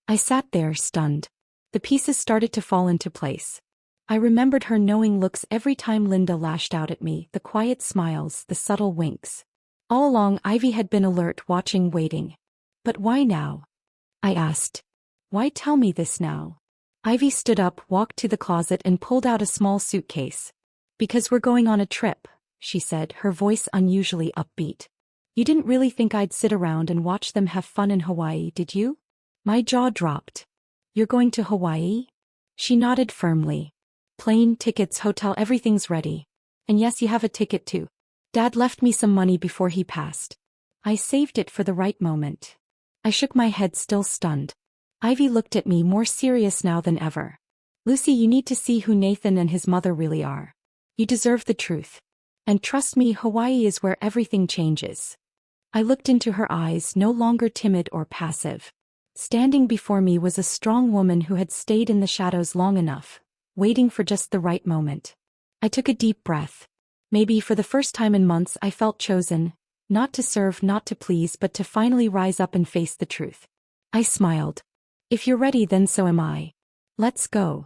I sat there, stunned. The pieces started to fall into place. I remembered her knowing looks every time Linda lashed out at me, the quiet smiles, the subtle winks. All along Ivy had been alert, watching, waiting. But why now? I asked. Why tell me this now? Ivy stood up, walked to the closet and pulled out a small suitcase. Because we're going on a trip, she said, her voice unusually upbeat. You didn't really think I'd sit around and watch them have fun in Hawaii, did you? My jaw dropped. You're going to Hawaii? She nodded firmly. Plane, tickets, hotel, everything's ready. And yes, you have a ticket too. Dad left me some money before he passed. I saved it for the right moment. I shook my head, still stunned. Ivy looked at me, more serious now than ever. Lucy, you need to see who Nathan and his mother really are. You deserve the truth. And trust me, Hawaii is where everything changes. I looked into her eyes, no longer timid or passive. Standing before me was a strong woman who had stayed in the shadows long enough, waiting for just the right moment. I took a deep breath. Maybe for the first time in months I felt chosen, not to serve, not to please, but to finally rise up and face the truth. I smiled. If you're ready, then so am I. Let's go.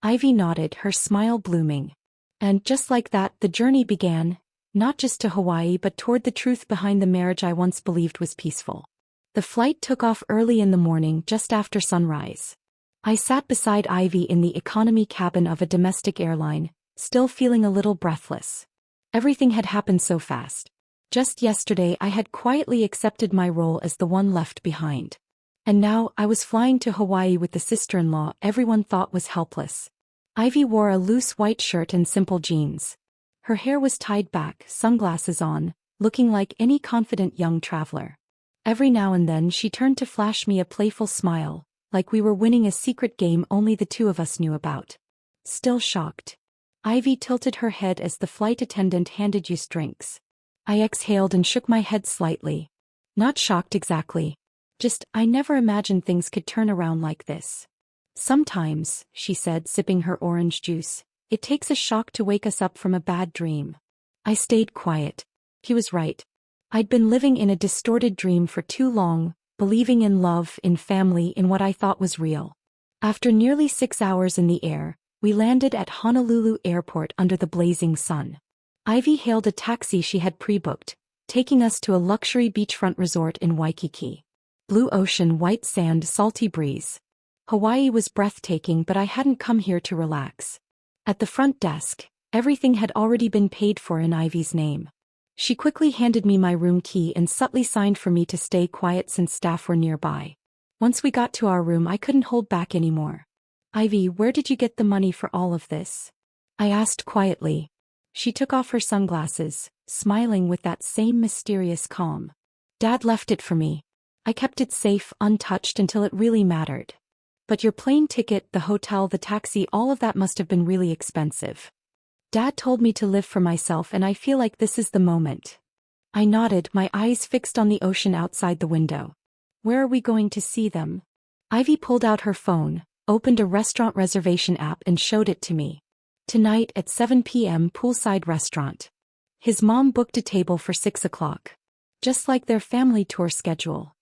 Ivy nodded, her smile blooming. And just like that, the journey began, not just to Hawaii but toward the truth behind the marriage I once believed was peaceful. The flight took off early in the morning, just after sunrise. I sat beside Ivy in the economy cabin of a domestic airline, still feeling a little breathless. Everything had happened so fast. Just yesterday I had quietly accepted my role as the one left behind. And now I was flying to Hawaii with the sister-in-law everyone thought was helpless. Ivy wore a loose white shirt and simple jeans. Her hair was tied back, sunglasses on, looking like any confident young traveler. Every now and then she turned to flash me a playful smile, like we were winning a secret game only the two of us knew about. Still shocked. Ivy tilted her head as the flight attendant handed you drinks. I exhaled and shook my head slightly. Not shocked exactly. Just, I never imagined things could turn around like this. Sometimes, she said, sipping her orange juice, it takes a shock to wake us up from a bad dream. I stayed quiet. He was right. I'd been living in a distorted dream for too long, believing in love, in family, in what I thought was real. After nearly 6 hours in the air, we landed at Honolulu Airport under the blazing sun. Ivy hailed a taxi she had pre-booked, taking us to a luxury beachfront resort in Waikiki. Blue ocean, white sand, salty breeze. Hawaii was breathtaking, but I hadn't come here to relax. At the front desk, everything had already been paid for in Ivy's name. She quickly handed me my room key and subtly signed for me to stay quiet since staff were nearby. Once we got to our room I couldn't hold back anymore. Ivy, where did you get the money for all of this? I asked quietly. She took off her sunglasses, smiling with that same mysterious calm. Dad left it for me. I kept it safe, untouched until it really mattered. But your plane ticket, the hotel, the taxi, all of that must have been really expensive. Dad told me to live for myself and I feel like this is the moment. I nodded, my eyes fixed on the ocean outside the window. Where are we going to see them? Ivy pulled out her phone, opened a restaurant reservation app and showed it to me. Tonight at 7 p.m. poolside restaurant. His mom booked a table for 6 o'clock. Just like their family tour schedule.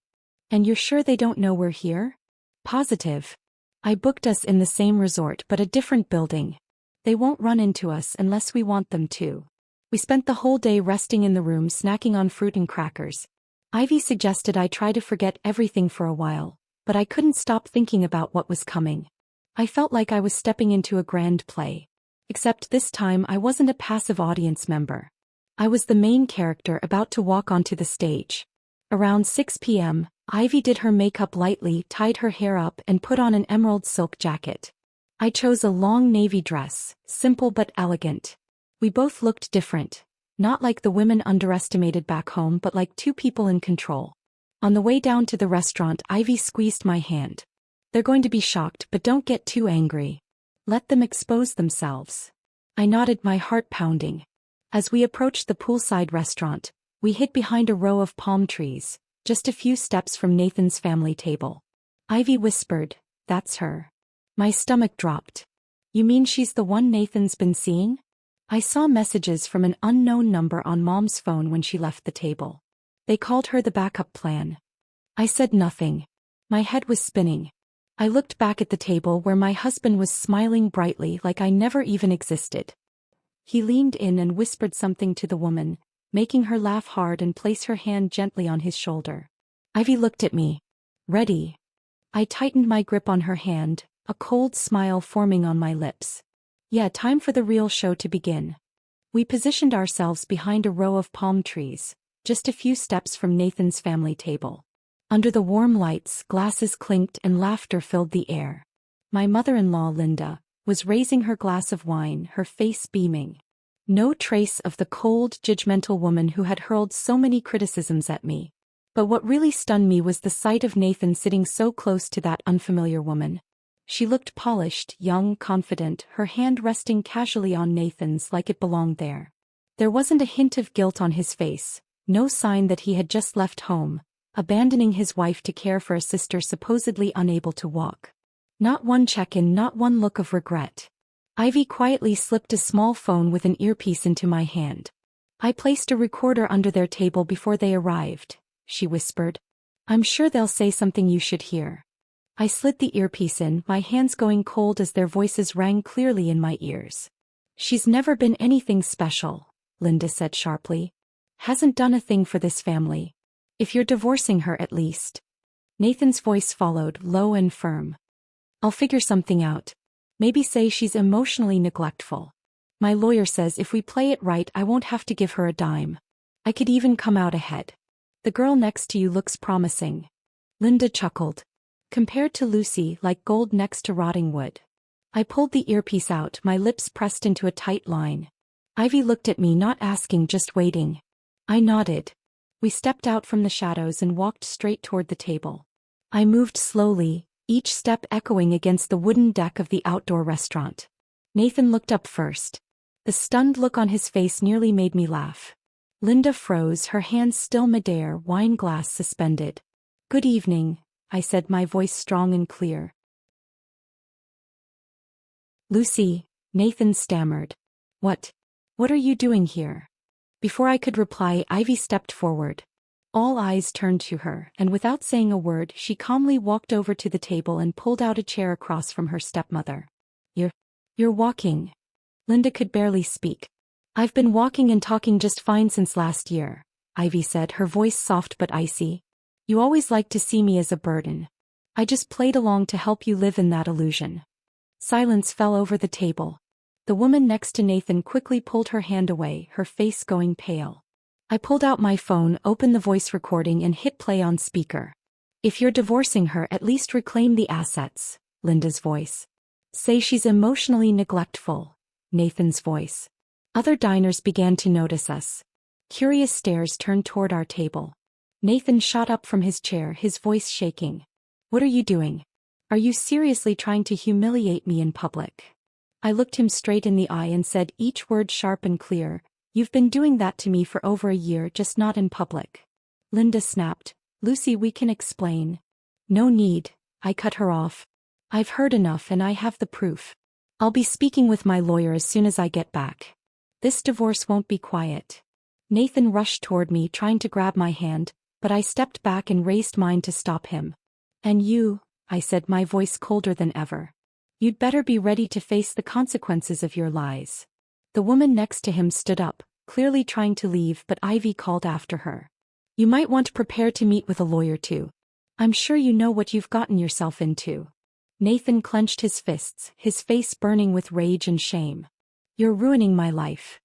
And you're sure they don't know we're here? Positive. I booked us in the same resort but a different building. They won't run into us unless we want them to. We spent the whole day resting in the room snacking on fruit and crackers. Ivy suggested I try to forget everything for a while, but I couldn't stop thinking about what was coming. I felt like I was stepping into a grand play. Except this time I wasn't a passive audience member. I was the main character about to walk onto the stage. Around 6 p.m., Ivy did her makeup lightly, tied her hair up and put on an emerald silk jacket. I chose a long navy dress, simple but elegant. We both looked different, not like the women underestimated back home but like two people in control. On the way down to the restaurant Ivy squeezed my hand. They're going to be shocked but don't get too angry. Let them expose themselves. I nodded, my heart pounding. As we approached the poolside restaurant, we hid behind a row of palm trees, just a few steps from Nathan's family table. Ivy whispered, "That's her." My stomach dropped. You mean she's the one Nathan's been seeing? I saw messages from an unknown number on Mom's phone when she left the table. They called her the backup plan. I said nothing. My head was spinning. I looked back at the table where my husband was smiling brightly like I never even existed. He leaned in and whispered something to the woman, making her laugh hard and place her hand gently on his shoulder. Ivy looked at me. Ready? I tightened my grip on her hand, a cold smile forming on my lips. Yeah, time for the real show to begin. We positioned ourselves behind a row of palm trees, just a few steps from Nathan's family table. Under the warm lights, glasses clinked and laughter filled the air. My mother-in-law, Linda, was raising her glass of wine, her face beaming. No trace of the cold, judgmental woman who had hurled so many criticisms at me. But what really stunned me was the sight of Nathan sitting so close to that unfamiliar woman. She looked polished, young, confident, her hand resting casually on Nathan's like it belonged there. There wasn't a hint of guilt on his face, no sign that he had just left home, abandoning his wife to care for a sister supposedly unable to walk. Not one check-in, not one look of regret. Ivy quietly slipped a small phone with an earpiece into my hand. I placed a recorder under their table before they arrived, she whispered. I'm sure they'll say something you should hear. I slid the earpiece in, my hands going cold as their voices rang clearly in my ears. She's never been anything special, Linda said sharply. Hasn't done a thing for this family. If you're divorcing her at least. Nathan's voice followed, low and firm. I'll figure something out. Maybe say she's emotionally neglectful. My lawyer says if we play it right I won't have to give her a dime. I could even come out ahead. The girl next to you looks promising. Linda chuckled. Compared to Lucy, like gold next to rotting wood. I pulled the earpiece out, my lips pressed into a tight line. Ivy looked at me, not asking, just waiting. I nodded. We stepped out from the shadows and walked straight toward the table. I moved slowly, each step echoing against the wooden deck of the outdoor restaurant. Nathan looked up first. The stunned look on his face nearly made me laugh. Linda froze, her hands still midair, wine glass suspended. Good evening, I said, my voice strong and clear. Lucy, Nathan stammered. What are you doing here? Before I could reply, Ivy stepped forward. All eyes turned to her, and without saying a word, she calmly walked over to the table and pulled out a chair across from her stepmother. You're walking. Linda could barely speak. I've been walking and talking just fine since last year, Ivy said, her voice soft but icy. You always liked to see me as a burden. I just played along to help you live in that illusion. Silence fell over the table. The woman next to Nathan quickly pulled her hand away, her face going pale. I pulled out my phone, opened the voice recording and hit play on speaker. If you're divorcing her, at least reclaim the assets, Linda's voice. Say she's emotionally neglectful, Nathan's voice. Other diners began to notice us. Curious stares turned toward our table. Nathan shot up from his chair, his voice shaking. What are you doing? Are you seriously trying to humiliate me in public? I looked him straight in the eye and said, each word sharp and clear, you've been doing that to me for over a year, just not in public. Linda snapped, Lucy, we can explain. No need, I cut her off. I've heard enough and I have the proof. I'll be speaking with my lawyer as soon as I get back. This divorce won't be quiet. Nathan rushed toward me, trying to grab my hand, but I stepped back and raised mine to stop him. And you, I said, my voice colder than ever. You'd better be ready to face the consequences of your lies. The woman next to him stood up, clearly trying to leave, but Ivy called after her. You might want to prepare to meet with a lawyer too. I'm sure you know what you've gotten yourself into. Nathan clenched his fists, his face burning with rage and shame. You're ruining my life.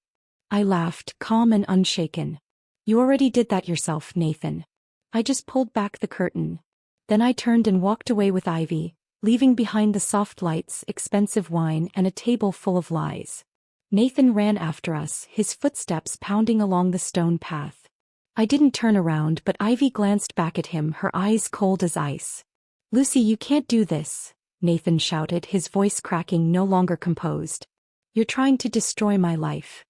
I laughed, calm and unshaken. You already did that yourself, Nathan. I just pulled back the curtain. Then I turned and walked away with Ivy, leaving behind the soft lights, expensive wine, and a table full of lies. Nathan ran after us, his footsteps pounding along the stone path. I didn't turn around, but Ivy glanced back at him, her eyes cold as ice. Lucy, you can't do this, Nathan shouted, his voice cracking, no longer composed. You're trying to destroy my life.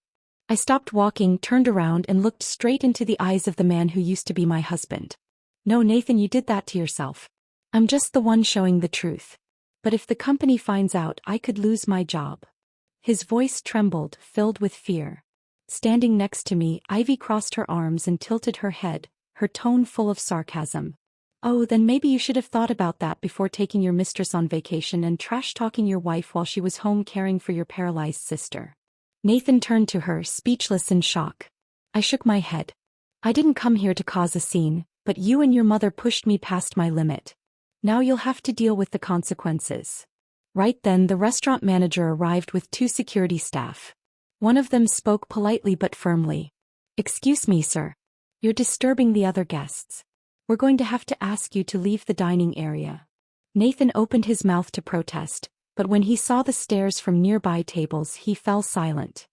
I stopped walking, turned around and looked straight into the eyes of the man who used to be my husband. No, Nathan, you did that to yourself. I'm just the one showing the truth. But if the company finds out, I could lose my job. His voice trembled, filled with fear. Standing next to me, Ivy crossed her arms and tilted her head, her tone full of sarcasm. Oh, then maybe you should have thought about that before taking your mistress on vacation and trash-talking your wife while she was home caring for your paralyzed sister. Nathan turned to her, speechless in shock. I shook my head. I didn't come here to cause a scene, but you and your mother pushed me past my limit. Now you'll have to deal with the consequences. Right then the restaurant manager arrived with 2 security staff. One of them spoke politely but firmly. Excuse me, sir. You're disturbing the other guests. We're going to have to ask you to leave the dining area. Nathan opened his mouth to protest, but when he saw the stares from nearby tables he fell silent.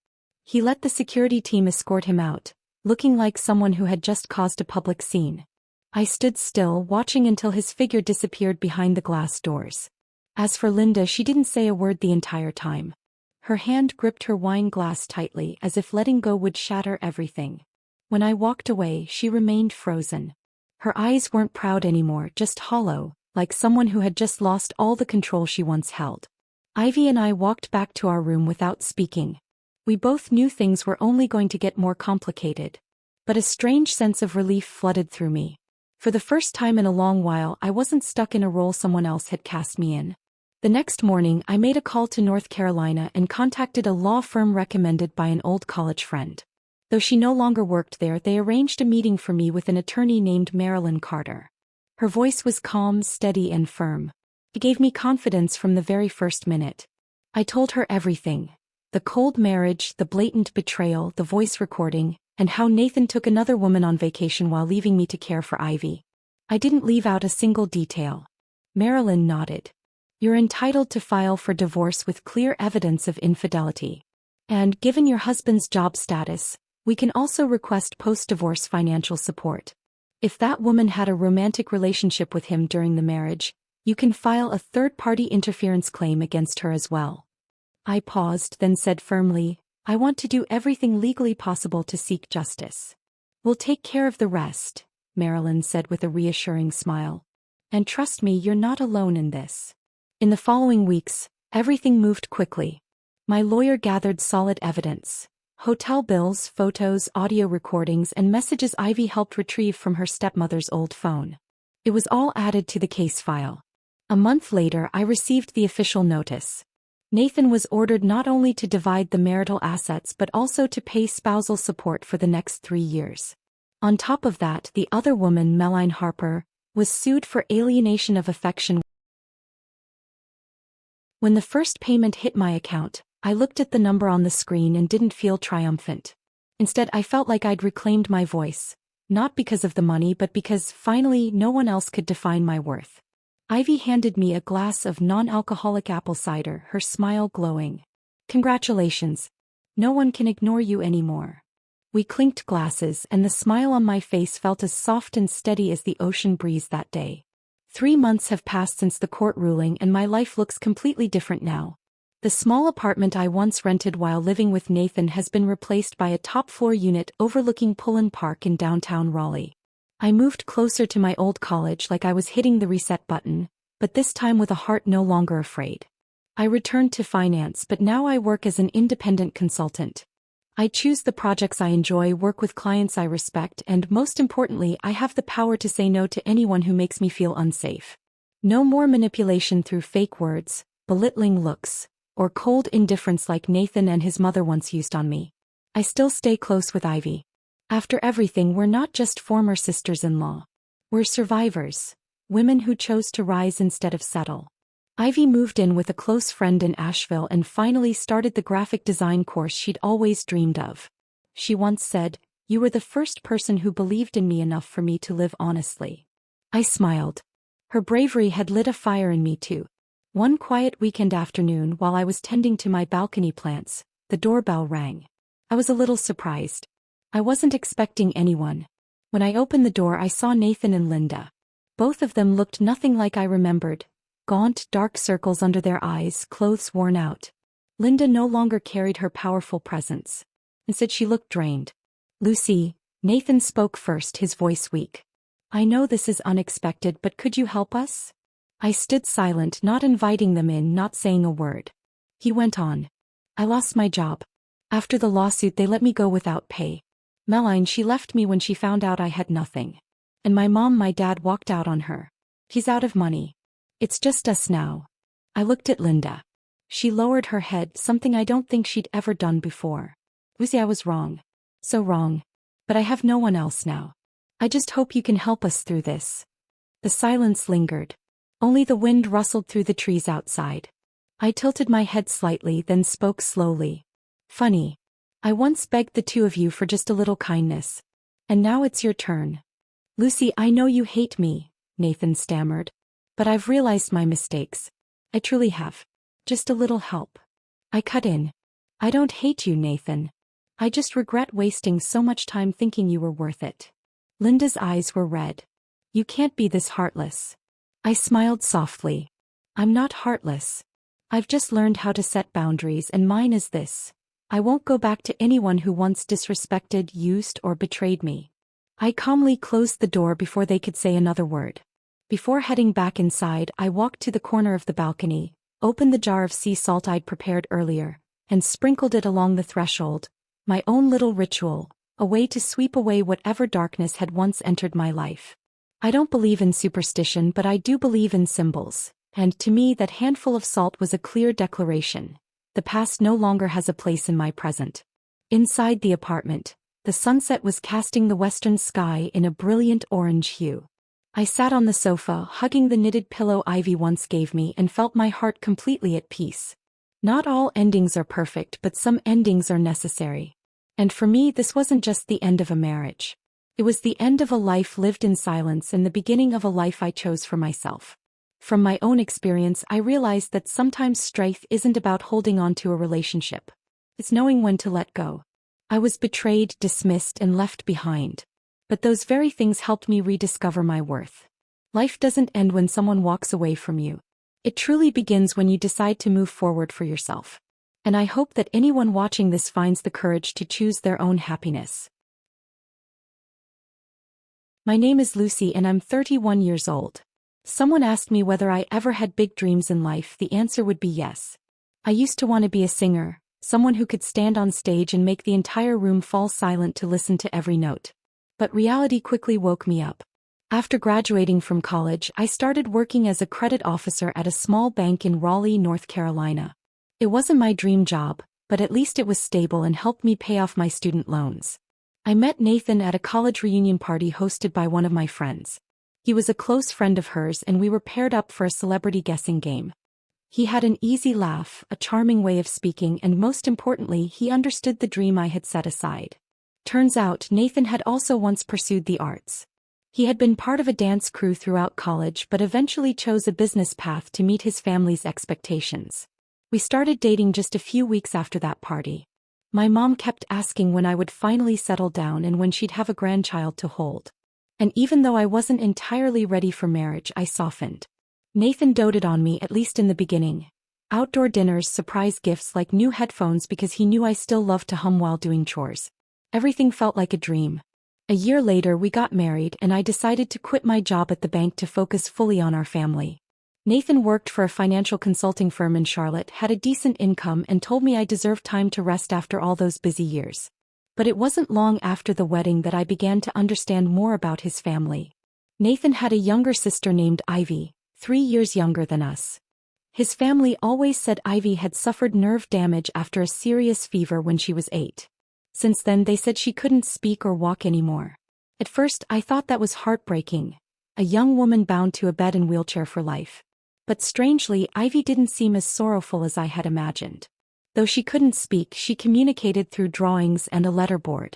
He let the security team escort him out, looking like someone who had just caused a public scene. I stood still, watching until his figure disappeared behind the glass doors. As for Linda, she didn't say a word the entire time. Her hand gripped her wine glass tightly as if letting go would shatter everything. When I walked away, she remained frozen. Her eyes weren't proud anymore, just hollow, like someone who had just lost all the control she once held. Ivy and I walked back to our room without speaking. We both knew things were only going to get more complicated. But a strange sense of relief flooded through me. For the first time in a long while, I wasn't stuck in a role someone else had cast me in. The next morning, I made a call to North Carolina and contacted a law firm recommended by an old college friend. Though she no longer worked there, they arranged a meeting for me with an attorney named Marilyn Carter. Her voice was calm, steady, and firm. She gave me confidence from the very first minute. I told her everything. The cold marriage, the blatant betrayal, the voice recording, and how Nathan took another woman on vacation while leaving me to care for Ivy. I didn't leave out a single detail. Marilyn nodded. You're entitled to file for divorce with clear evidence of infidelity. And given your husband's job status, we can also request post-divorce financial support. If that woman had a romantic relationship with him during the marriage, you can file a third-party interference claim against her as well. I paused, then said firmly, I want to do everything legally possible to seek justice. We'll take care of the rest, Marilyn said with a reassuring smile. And trust me, you're not alone in this. In the following weeks, everything moved quickly. My lawyer gathered solid evidence. Hotel bills, photos, audio recordings, and messages Ivy helped retrieve from her stepmother's old phone. It was all added to the case file. A month later, I received the official notice. Nathan was ordered not only to divide the marital assets but also to pay spousal support for the next 3 years. On top of that, the other woman, Melanie Harper, was sued for alienation of affection. When the first payment hit my account, I looked at the number on the screen and didn't feel triumphant. Instead, I felt like I'd reclaimed my voice, not because of the money but because, finally, no one else could define my worth. Ivy handed me a glass of non-alcoholic apple cider, her smile glowing. Congratulations. No one can ignore you anymore. We clinked glasses, and the smile on my face felt as soft and steady as the ocean breeze that day. 3 months have passed since the court ruling, and my life looks completely different now. The small apartment I once rented while living with Nathan has been replaced by a top-floor unit overlooking Pullen Park in downtown Raleigh. I moved closer to my old college like I was hitting the reset button, but this time with a heart no longer afraid. I returned to finance, but now I work as an independent consultant. I choose the projects I enjoy, work with clients I respect, and most importantly, I have the power to say no to anyone who makes me feel unsafe. No more manipulation through fake words, belittling looks, or cold indifference like Nathan and his mother once used on me. I still stay close with Ivy. After everything, we're not just former sisters-in-law. We're survivors, women who chose to rise instead of settle. Ivy moved in with a close friend in Asheville and finally started the graphic design course she'd always dreamed of. She once said, "You were the first person who believed in me enough for me to live honestly." I smiled. Her bravery had lit a fire in me too. One quiet weekend afternoon while I was tending to my balcony plants, the doorbell rang. I was a little surprised. I wasn't expecting anyone. When I opened the door, I saw Nathan and Linda. Both of them looked nothing like I remembered. Gaunt, dark circles under their eyes, clothes worn out. Linda no longer carried her powerful presence. Instead, she looked drained. "Lucy," Nathan spoke first, his voice weak. "I know this is unexpected, but could you help us?" I stood silent, not inviting them in, not saying a word. He went on. "I lost my job. After the lawsuit, they let me go without pay. Melanie, she left me when she found out I had nothing. And my dad walked out on her. He's out of money. It's just us now. I looked at Linda. She lowered her head, something I don't think she'd ever done before. Lucy, I was wrong. So wrong. But I have no one else now. I just hope you can help us through this. The silence lingered. Only the wind rustled through the trees outside. I tilted my head slightly, then spoke slowly. Funny. I once begged the two of you for just a little kindness. And now it's your turn. Lucy, I know you hate me, Nathan stammered. But I've realized my mistakes. I truly have. Just a little help. I cut in. I don't hate you, Nathan. I just regret wasting so much time thinking you were worth it. Linda's eyes were red. You can't be this heartless. I smiled softly. I'm not heartless. I've just learned how to set boundaries, and mine is this. I won't go back to anyone who once disrespected, used, or betrayed me. I calmly closed the door before they could say another word. Before heading back inside, I walked to the corner of the balcony, opened the jar of sea salt I'd prepared earlier, and sprinkled it along the threshold, my own little ritual, a way to sweep away whatever darkness had once entered my life. I don't believe in superstition, but I do believe in symbols, and to me that handful of salt was a clear declaration. The past no longer has a place in my present. Inside the apartment, the sunset was casting the western sky in a brilliant orange hue. I sat on the sofa, hugging the knitted pillow Ivy once gave me, and felt my heart completely at peace. Not all endings are perfect, but some endings are necessary. And for me, this wasn't just the end of a marriage. It was the end of a life lived in silence and the beginning of a life I chose for myself. From my own experience, I realized that sometimes strength isn't about holding on to a relationship. It's knowing when to let go. I was betrayed, dismissed, and left behind. But those very things helped me rediscover my worth. Life doesn't end when someone walks away from you. It truly begins when you decide to move forward for yourself. And I hope that anyone watching this finds the courage to choose their own happiness. My name is Lucy and I'm 31 years old. Someone asked me whether I ever had big dreams in life. The answer would be yes. I used to want to be a singer, someone who could stand on stage and make the entire room fall silent to listen to every note. But reality quickly woke me up. After graduating from college, I started working as a credit officer at a small bank in Raleigh, North Carolina. It wasn't my dream job, but at least it was stable and helped me pay off my student loans. I met Nathan at a college reunion party hosted by one of my friends. He was a close friend of hers and we were paired up for a celebrity guessing game. He had an easy laugh, a charming way of speaking, and most importantly, he understood the dream I had set aside. Turns out, Nathan had also once pursued the arts. He had been part of a dance crew throughout college but eventually chose a business path to meet his family's expectations. We started dating just a few weeks after that party. My mom kept asking when I would finally settle down and when she'd have a grandchild to hold. And even though I wasn't entirely ready for marriage, I softened. Nathan doted on me, at least in the beginning. Outdoor dinners, surprise gifts like new headphones because he knew I still loved to hum while doing chores. Everything felt like a dream. A year later we got married and I decided to quit my job at the bank to focus fully on our family. Nathan worked for a financial consulting firm in Charlotte, had a decent income, and told me I deserved time to rest after all those busy years. But it wasn't long after the wedding that I began to understand more about his family. Nathan had a younger sister named Ivy, 3 years younger than us. His family always said Ivy had suffered nerve damage after a serious fever when she was 8. Since then they said she couldn't speak or walk anymore. At first I thought that was heartbreaking, a young woman bound to a bed and wheelchair for life. But strangely, Ivy didn't seem as sorrowful as I had imagined. Though she couldn't speak, she communicated through drawings and a letterboard.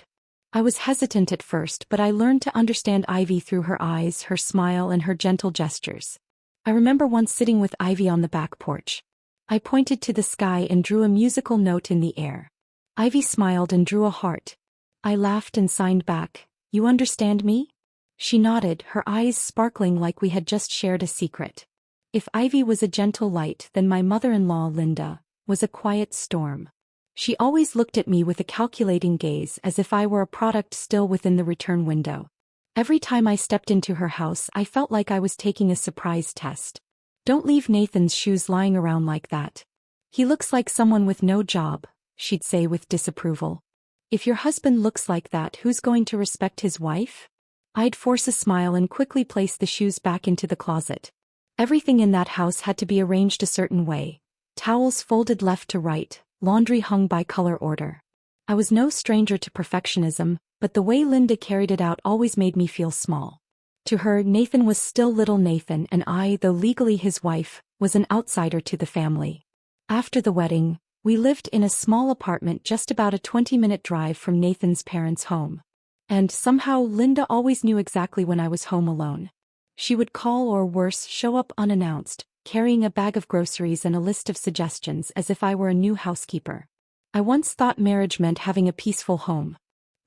I was hesitant at first, but I learned to understand Ivy through her eyes, her smile, and her gentle gestures. I remember once sitting with Ivy on the back porch. I pointed to the sky and drew a musical note in the air. Ivy smiled and drew a heart. I laughed and signed back, "You understand me?" She nodded, her eyes sparkling like we had just shared a secret. If Ivy was a gentle light, then my mother-in-law, Linda, was a quiet storm. She always looked at me with a calculating gaze as if I were a product still within the return window. Every time I stepped into her house, I felt like I was taking a surprise test. "Don't leave Nathan's shoes lying around like that. He looks like someone with no job," she'd say with disapproval. "If your husband looks like that, who's going to respect his wife?" I'd force a smile and quickly place the shoes back into the closet. Everything in that house had to be arranged a certain way. Towels folded left to right, laundry hung by color order. I was no stranger to perfectionism, but the way Linda carried it out always made me feel small. To her, Nathan was still little Nathan, and I, though legally his wife, was an outsider to the family. After the wedding, we lived in a small apartment just about a 20-minute drive from Nathan's parents' home. And somehow Linda always knew exactly when I was home alone. She would call or worse, show up unannounced, carrying a bag of groceries and a list of suggestions as if I were a new housekeeper. I once thought marriage meant having a peaceful home.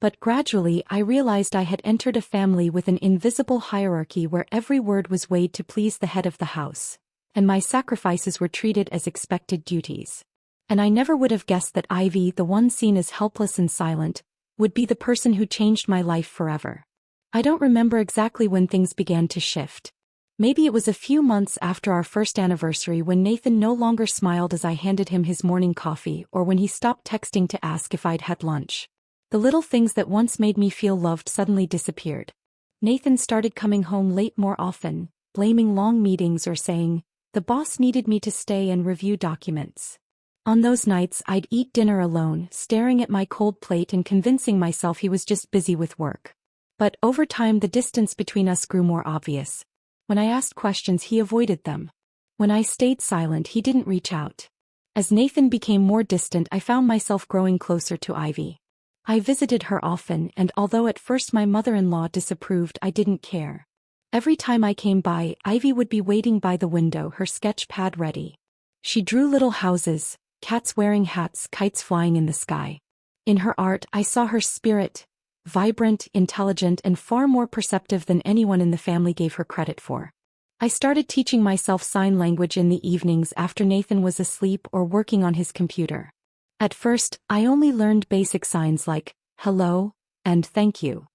But gradually I realized I had entered a family with an invisible hierarchy where every word was weighed to please the head of the house, and my sacrifices were treated as expected duties. And I never would have guessed that Ivy, the one seen as helpless and silent, would be the person who changed my life forever. I don't remember exactly when things began to shift. Maybe it was a few months after our first anniversary when Nathan no longer smiled as I handed him his morning coffee, or when he stopped texting to ask if I'd had lunch. The little things that once made me feel loved suddenly disappeared. Nathan started coming home late more often, blaming long meetings or saying, "The boss needed me to stay and review documents." On those nights I'd eat dinner alone, staring at my cold plate and convincing myself he was just busy with work. But over time the distance between us grew more obvious. When I asked questions he avoided them. When I stayed silent he didn't reach out. As Nathan became more distant I found myself growing closer to Ivy. I visited her often, and although at first my mother-in-law disapproved, I didn't care. Every time I came by, Ivy would be waiting by the window, her sketch pad ready. She drew little houses, cats wearing hats, kites flying in the sky. In her art I saw her spirit, vibrant, intelligent, and far more perceptive than anyone in the family gave her credit for. I started teaching myself sign language in the evenings after Nathan was asleep or working on his computer. At first, I only learned basic signs like hello and thank you.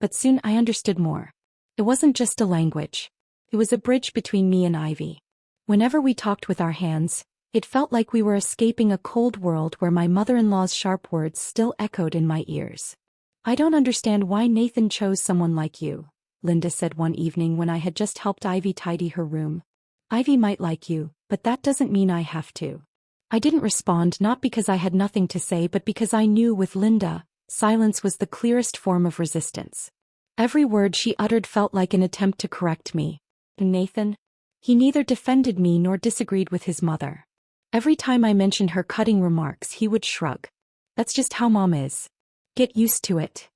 But soon I understood more. It wasn't just a language. It was a bridge between me and Ivy. Whenever we talked with our hands, it felt like we were escaping a cold world where my mother-in-law's sharp words still echoed in my ears. "I don't understand why Nathan chose someone like you," Linda said one evening when I had just helped Ivy tidy her room. "Ivy might like you, but that doesn't mean I have to." I didn't respond, not because I had nothing to say but because I knew with Linda, silence was the clearest form of resistance. Every word she uttered felt like an attempt to correct me. Nathan? He neither defended me nor disagreed with his mother. Every time I mentioned her cutting remarks he would shrug. "That's just how Mom is. Get used to it."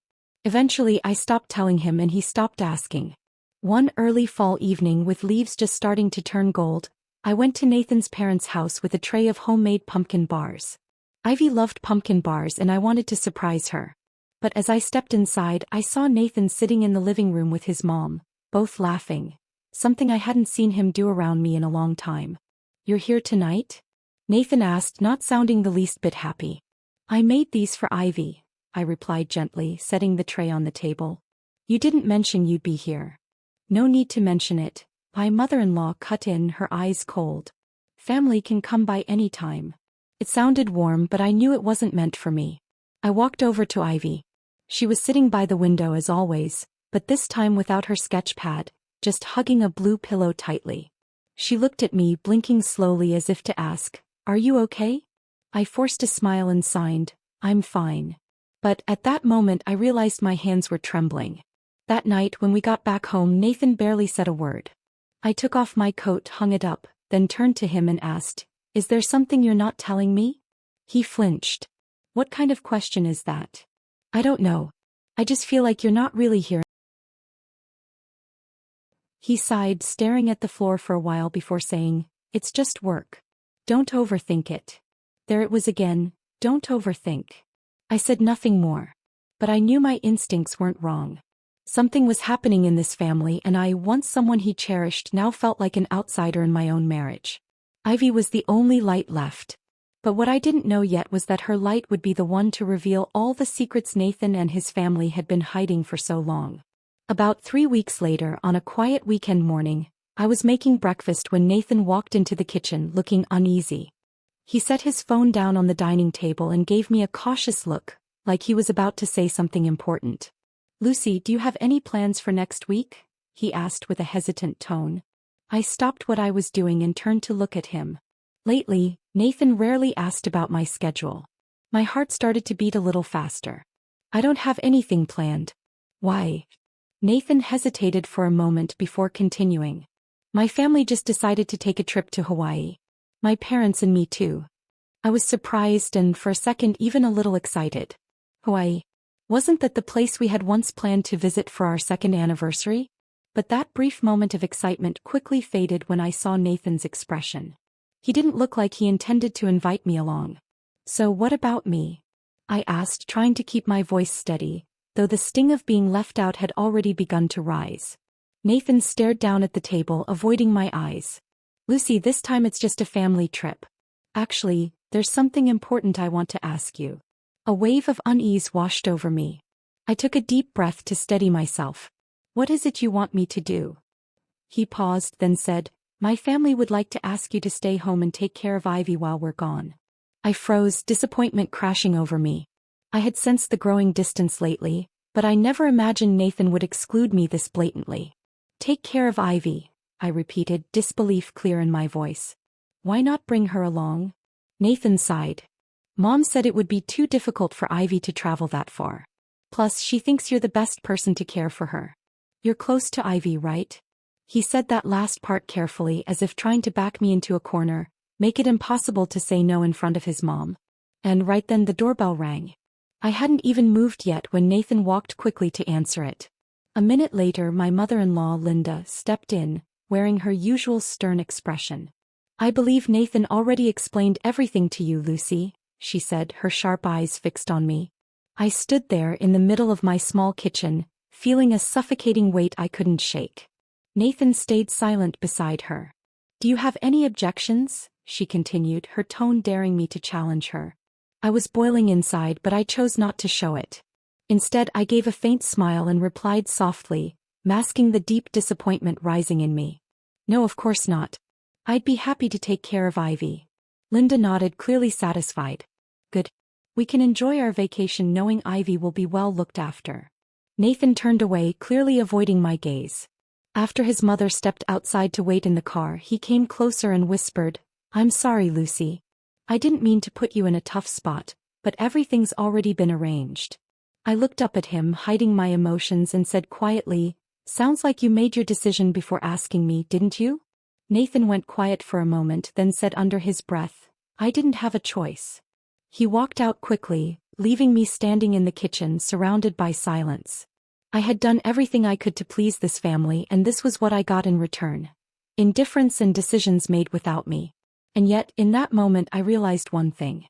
Eventually I stopped telling him and he stopped asking. One early fall evening with leaves just starting to turn gold, I went to Nathan's parents' house with a tray of homemade pumpkin bars. Ivy loved pumpkin bars and I wanted to surprise her. But as I stepped inside I saw Nathan sitting in the living room with his mom, both laughing, something I hadn't seen him do around me in a long time. "You're here tonight?" Nathan asked, not sounding the least bit happy. "I made these for Ivy," I replied gently, setting the tray on the table. "You didn't mention you'd be here." "No need to mention it," my mother-in-law cut in, her eyes cold. "Family can come by any time." It sounded warm, but I knew it wasn't meant for me. I walked over to Ivy. She was sitting by the window as always, but this time without her sketch pad, just hugging a blue pillow tightly. She looked at me, blinking slowly as if to ask, "Are you okay?" I forced a smile and signed, "I'm fine." But at that moment I realized my hands were trembling. That night when we got back home Nathan barely said a word. I took off my coat, hung it up, then turned to him and asked, "Is there something you're not telling me?" He flinched. "What kind of question is that?" "I don't know. I just feel like you're not really here." He sighed, staring at the floor for a while before saying, "It's just work. Don't overthink it." There it was again, "Don't overthink." I said nothing more. But I knew my instincts weren't wrong. Something was happening in this family and I, once someone he cherished, now felt like an outsider in my own marriage. Ivy was the only light left. But what I didn't know yet was that her light would be the one to reveal all the secrets Nathan and his family had been hiding for so long. About 3 weeks later, on a quiet weekend morning, I was making breakfast when Nathan walked into the kitchen looking uneasy. He set his phone down on the dining table and gave me a cautious look, like he was about to say something important. Lucy, do you have any plans for next week? He asked with a hesitant tone. I stopped what I was doing and turned to look at him. Lately, Nathan rarely asked about my schedule. My heart started to beat a little faster. I don't have anything planned. Why? Nathan hesitated for a moment before continuing. My family just decided to take a trip to Hawaii. My parents and me too. I was surprised and for a second even a little excited. Hawaii. Wasn't that the place we had once planned to visit for our second anniversary? But that brief moment of excitement quickly faded when I saw Nathan's expression. He didn't look like he intended to invite me along. So what about me? I asked, trying to keep my voice steady, though the sting of being left out had already begun to rise. Nathan stared down at the table, avoiding my eyes. Lucy, this time it's just a family trip. Actually, there's something important I want to ask you. A wave of unease washed over me. I took a deep breath to steady myself. What is it you want me to do? He paused, then said, my family would like to ask you to stay home and take care of Ivy while we're gone. I froze, disappointment crashing over me. I had sensed the growing distance lately, but I never imagined Nathan would exclude me this blatantly. Take care of Ivy, I repeated, disbelief clear in my voice. Why not bring her along? Nathan sighed. Mom said it would be too difficult for Ivy to travel that far. Plus, she thinks you're the best person to care for her. You're close to Ivy, right? He said that last part carefully, as if trying to back me into a corner, make it impossible to say no in front of his mom. And right then the doorbell rang. I hadn't even moved yet when Nathan walked quickly to answer it. A minute later, my mother-in-law, Linda, stepped in, wearing her usual stern expression. I believe Nathan already explained everything to you, Lucy, she said, her sharp eyes fixed on me. I stood there in the middle of my small kitchen, feeling a suffocating weight I couldn't shake. Nathan stayed silent beside her. Do you have any objections? She continued, her tone daring me to challenge her. I was boiling inside, but I chose not to show it. Instead, I gave a faint smile and replied softly, masking the deep disappointment rising in me. No, of course not. I'd be happy to take care of Ivy. Linda nodded, clearly satisfied. Good. We can enjoy our vacation knowing Ivy will be well looked after. Nathan turned away, clearly avoiding my gaze. After his mother stepped outside to wait in the car, he came closer and whispered, I'm sorry, Lucy. I didn't mean to put you in a tough spot, but everything's already been arranged. I looked up at him, hiding my emotions, and said quietly, sounds like you made your decision before asking me, didn't you? Nathan went quiet for a moment, then said under his breath, I didn't have a choice. He walked out quickly, leaving me standing in the kitchen surrounded by silence. I had done everything I could to please this family, and this was what I got in return. Indifference and decisions made without me. And yet, in that moment I realized one thing.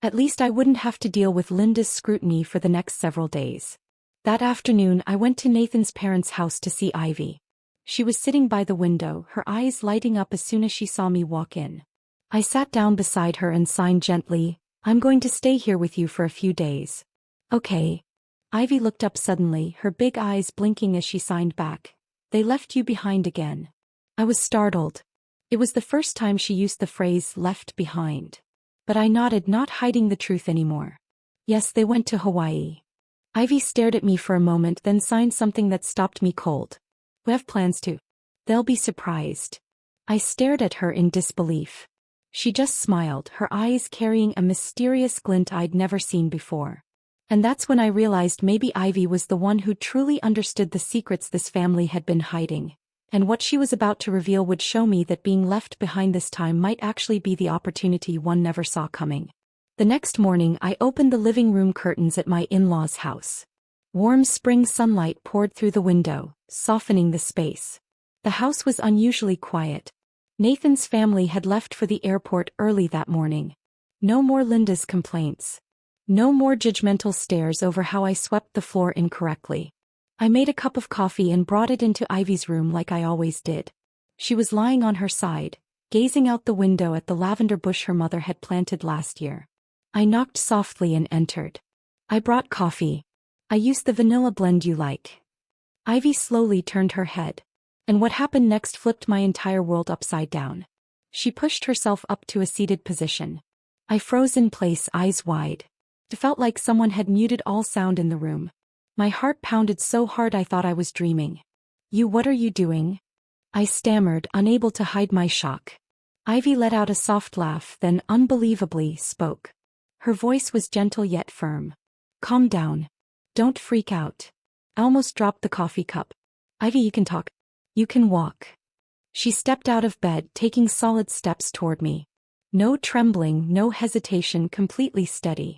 At least I wouldn't have to deal with Linda's scrutiny for the next several days. That afternoon I went to Nathan's parents' house to see Ivy. She was sitting by the window, her eyes lighting up as soon as she saw me walk in. I sat down beside her and signed gently, I'm going to stay here with you for a few days. Okay. Ivy looked up suddenly, her big eyes blinking as she signed back. They left you behind again. I was startled. It was the first time she used the phrase left behind. But I nodded, not hiding the truth anymore. Yes, they went to Hawaii. Ivy stared at me for a moment, then signed something that stopped me cold. We have plans to. They'll be surprised. I stared at her in disbelief. She just smiled, her eyes carrying a mysterious glint I'd never seen before. And that's when I realized maybe Ivy was the one who truly understood the secrets this family had been hiding. And what she was about to reveal would show me that being left behind this time might actually be the opportunity one never saw coming. The next morning I opened the living room curtains at my in-laws' house. Warm spring sunlight poured through the window, softening the space. The house was unusually quiet. Nathan's family had left for the airport early that morning. No more Linda's complaints. No more judgmental stares over how I swept the floor incorrectly. I made a cup of coffee and brought it into Ivy's room like I always did. She was lying on her side, gazing out the window at the lavender bush her mother had planted last year. I knocked softly and entered. I brought coffee. I used the vanilla blend you like. Ivy slowly turned her head. And what happened next flipped my entire world upside down. She pushed herself up to a seated position. I froze in place, eyes wide. It felt like someone had muted all sound in the room. My heart pounded so hard I thought I was dreaming. What are you doing? I stammered, unable to hide my shock. Ivy let out a soft laugh, then, unbelievably, spoke. Her voice was gentle yet firm. Calm down. Don't freak out. I almost dropped the coffee cup. Ivy, you can talk. You can walk. She stepped out of bed, taking solid steps toward me. No trembling, no hesitation, completely steady.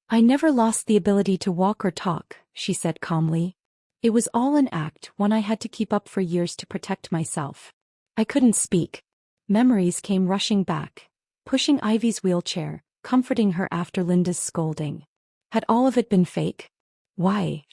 I never lost the ability to walk or talk, she said calmly. It was all an act, one I had to keep up for years to protect myself. I couldn't speak. Memories came rushing back, pushing Ivy's wheelchair, comforting her after Linda's scolding. Had all of it been fake? Why?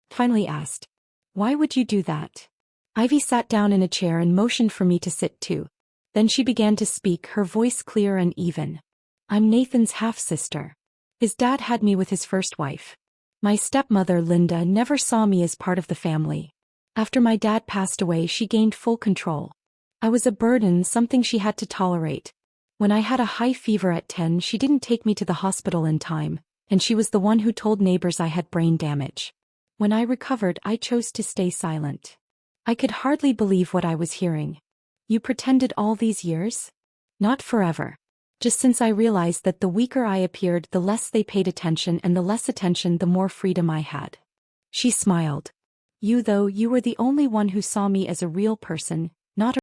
Finally asked. Why would you do that? Ivy sat down in a chair and motioned for me to sit too. Then she began to speak, her voice clear and even. I'm Nathan's half-sister. His dad had me with his first wife. My stepmother, Linda, never saw me as part of the family. After my dad passed away, she gained full control. I was a burden, something she had to tolerate. When I had a high fever at 10, she didn't take me to the hospital in time, and she was the one who told neighbors I had brain damage. When I recovered, I chose to stay silent. I could hardly believe what I was hearing. You pretended all these years? Not forever. Just since I realized that the weaker I appeared, the less they paid attention, and the less attention, the more freedom I had. She smiled. You were the only one who saw me as a real person, not